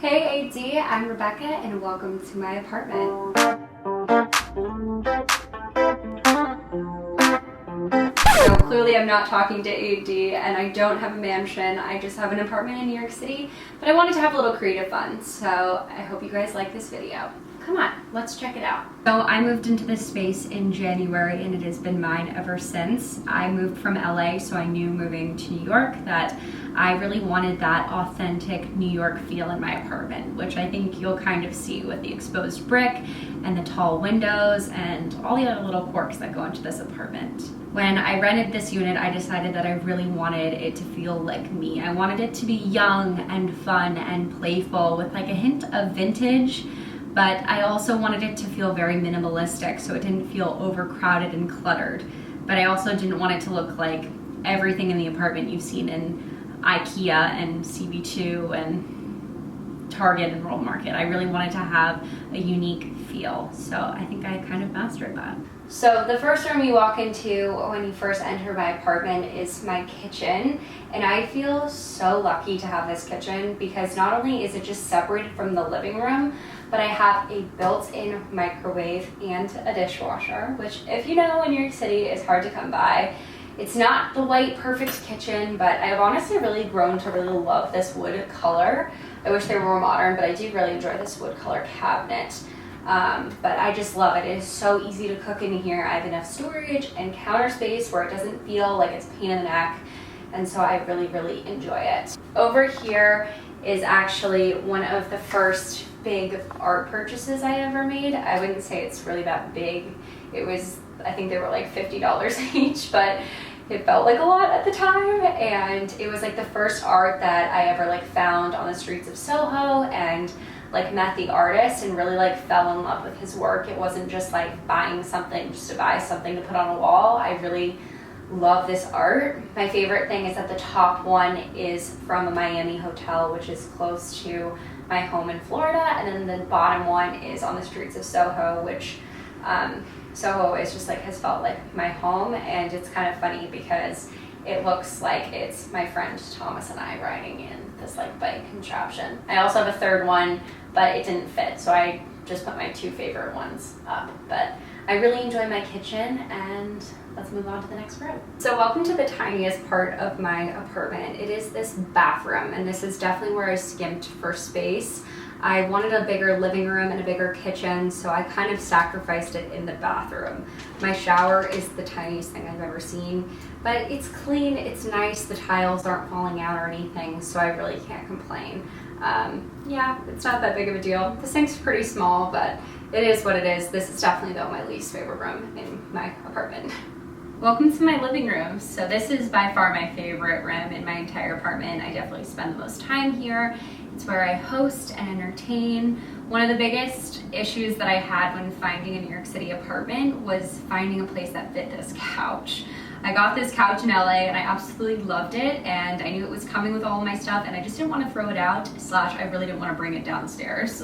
Hey AD, I'm Rebecca and welcome to my apartment. So clearly I'm not talking to AD and I don't have a mansion, I just have an apartment in New York City, but I wanted to have a little creative fun, so I hope you guys like this video. Come on, let's check it out. So I moved into this space in January and it has been mine ever since. I moved from LA, so I knew moving to New York that I really wanted that authentic New York feel in my apartment, which I think you'll kind of see with the exposed brick and the tall windows and all the other little quirks that go into this apartment. When I rented this unit, I decided that I really wanted it to feel like me. I wanted it to be young and fun and playful with like a hint of vintage, but I also wanted it to feel very minimalistic so it didn't feel overcrowded and cluttered. But I also didn't want it to look like everything in the apartment you've seen in IKEA and CB2 and Target and World Market. I really wanted to have a unique feel, so I think I kind of mastered that. So the first room you walk into when you first enter my apartment is my kitchen, and I feel so lucky to have this kitchen because not only is it just separated from the living room, but I have a built-in microwave and a dishwasher, which if you know in New York City is hard to come by. It's not the white perfect kitchen, but I've honestly really grown to really love this wood color. I wish they were more modern, but I do really enjoy this wood color cabinet. But I just love it. It is so easy to cook in here. I have enough storage and counter space where it doesn't feel like it's a pain in the neck. And so I really, really enjoy it. Over here is actually one of the first big art purchases I ever made. I wouldn't say it's really that big. It was, I think they were like $50 each, but it felt like a lot at the time. And it was like the first art that I ever like found on the streets of Soho and like met the artist and really like fell in love with his work. It wasn't just like buying something just to buy something to put on a wall. I really love this art. My favorite thing is that the top one is from a Miami hotel, which is close to my home in Florida, and then the bottom one is on the streets of Soho, which Soho is just like has felt like my home. And it's kind of funny because it looks like it's my friend Thomas and I riding in this like bike contraption. I also have a third one, but it didn't fit, so I just put my two favorite ones up. But I really enjoy my kitchen, and let's move on to the next room. So welcome to the tiniest part of my apartment. It is this bathroom, and this is definitely where I skimped for space. I wanted a bigger living room and a bigger kitchen, so I kind of sacrificed it in the bathroom. My shower is the tiniest thing I've ever seen, but it's clean, it's nice, the tiles aren't falling out or anything, so I really can't complain. Yeah, it's not that big of a deal. The sink's pretty small, but it is what it is. This is definitely, though, my least favorite room in my apartment. Welcome to my living room. So this is by far my favorite room in my entire apartment. I definitely spend the most time here. It's where I host and entertain. One of the biggest issues that I had when finding a New York City apartment was finding a place that fit this couch. I got this couch in LA and I absolutely loved it, and I knew it was coming with all of my stuff, and I just didn't want to throw it out, / I really didn't want to bring it downstairs.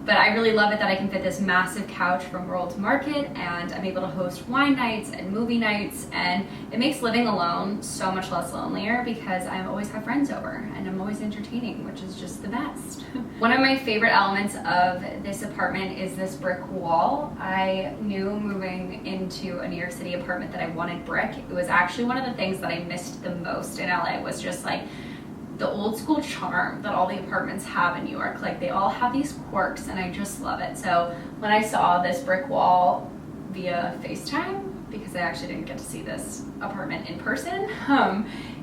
But I really love it that I can fit this massive couch from World Market, and I'm able to host wine nights and movie nights, and it makes living alone so much less lonelier because I always have friends over and I'm always entertaining, which is just the best. One of my favorite elements of this apartment is this brick wall. I knew moving into a New York City apartment that I wanted brick. It was actually one of the things that I missed the most in LA, was just like the old school charm that all the apartments have in New York. Like they all have these quirks and I just love it. So when I saw this brick wall via FaceTime, because I actually didn't get to see this apartment in person,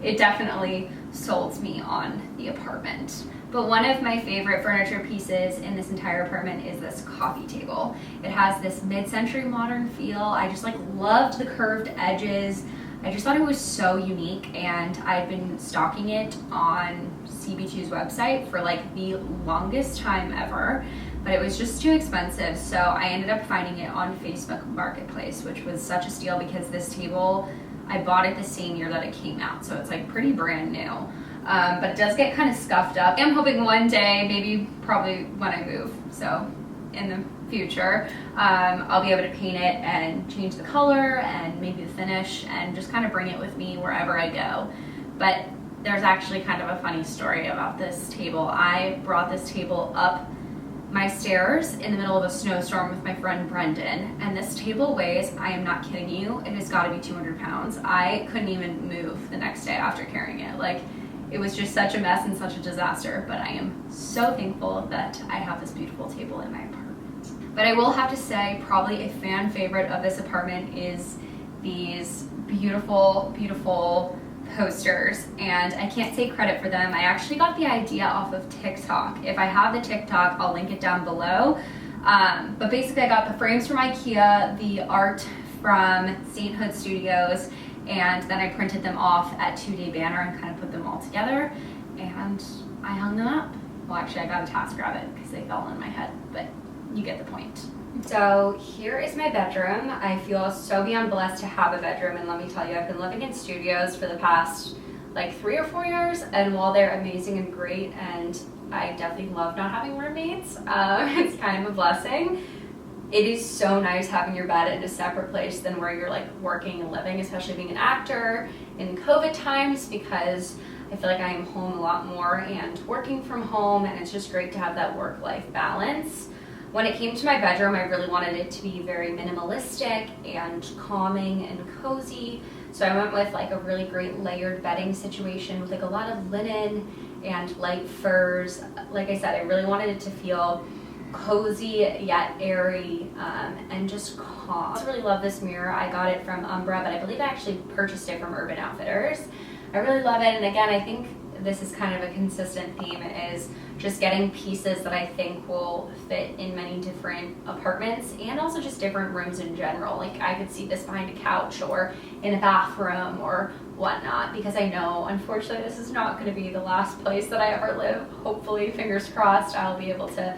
it definitely sold me on the apartment. But one of my favorite furniture pieces in this entire apartment is this coffee table. It has this mid-century modern feel. I just like loved the curved edges. I just thought it was so unique, and I've been stalking it on CB2's website for like the longest time ever, but it was just too expensive, so I ended up finding it on Facebook Marketplace, which was such a steal because this table, I bought it the same year that it came out, so it's like pretty brand new. But it does get kind of scuffed up. I'm hoping one day, maybe probably when I move, so in the future, I'll be able to paint it and change the color and maybe the finish and just kind of bring it with me wherever I go. But there's actually kind of a funny story about this table. I brought this table up my stairs in the middle of a snowstorm with my friend Brendan, and this table weighs, I am not kidding you, it has got to be 200 pounds. I couldn't even move the next day after carrying it. Like, it was just such a mess and such a disaster, but I am so thankful that I have this beautiful table in my apartment. But I will have to say, probably a fan favorite of this apartment is these beautiful, beautiful posters, and I can't take credit for them. I actually got the idea off of TikTok. If I have the TikTok, I'll link it down below. But basically I got the frames from IKEA, the art from St. Hood Studios, and then I printed them off at 2-Day Banner and kind of put them all together, and I hung them up. Well, actually I got a task rabbit because they fell on my head, but you get the point. So here is my bedroom. I feel so beyond blessed to have a bedroom, and let me tell you, I've been living in studios for the past like 3 or 4 years, and while they're amazing and great, and I definitely love not having roommates, it's kind of a blessing. It is so nice having your bed in a separate place than where you're like working and living, especially being an actor in COVID times, because I feel like I am home a lot more and working from home, and it's just great to have that work-life balance. When it came to my bedroom, I really wanted it to be very minimalistic and calming and cozy. So I went with like a really great layered bedding situation with like a lot of linen and light furs. Like I said, I really wanted it to feel cozy yet airy and just calm. I really love this mirror. I got it from Umbra, but I believe I actually purchased it from Urban Outfitters. I really love it, and again, I think this is kind of a consistent theme, is just getting pieces that I think will fit in many different apartments and also just different rooms in general. Like, I could see this behind a couch or in a bathroom or whatnot, because I know, unfortunately, this is not going to be the last place that I ever live. Hopefully, fingers crossed, I'll be able to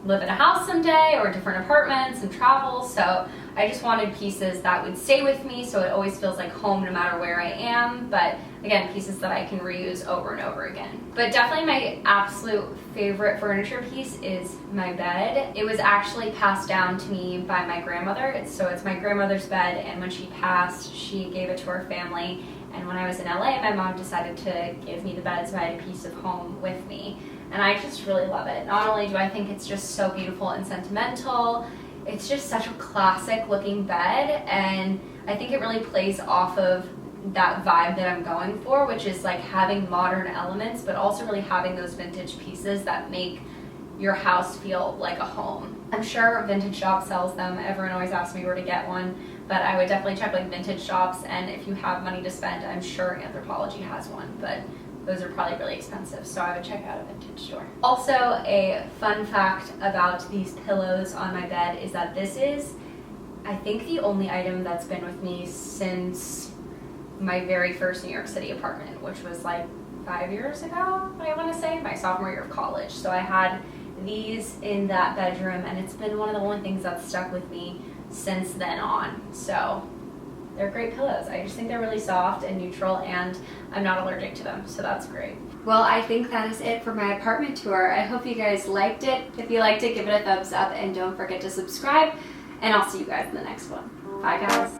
live in a house someday or different apartments and travel. So I just wanted pieces that would stay with me, so it always feels like home no matter where I am, but again, pieces that I can reuse over and over again. But definitely my absolute favorite furniture piece is my bed. It was actually passed down to me by my grandmother. It's my grandmother's bed, and when she passed, she gave it to her family, and when I was in LA, my mom decided to give me the bed, so I had a piece of home with me. And I just really love it. Not only do I think it's just so beautiful and sentimental, it's just such a classic looking bed, and I think it really plays off of that vibe that I'm going for, which is like having modern elements, but also really having those vintage pieces that make your house feel like a home. I'm sure Vintage Shop sells them. Everyone always asks me where to get one, but I would definitely check like Vintage Shops, and if you have money to spend, I'm sure Anthropologie has one, but those are probably really expensive, so I would check out a vintage store. Also, a fun fact about these pillows on my bed is that this is, I think, the only item that's been with me since my very first New York City apartment, which was like 5 years ago, I want to say, my sophomore year of college. So I had these in that bedroom, and it's been one of the only things that's stuck with me since then on. So they're great pillows. I just think they're really soft and neutral, and I'm not allergic to them, so that's great. Well, I think that is it for my apartment tour. I hope you guys liked it. If you liked it, give it a thumbs up, and don't forget to subscribe, and I'll see you guys in the next one. Bye, guys.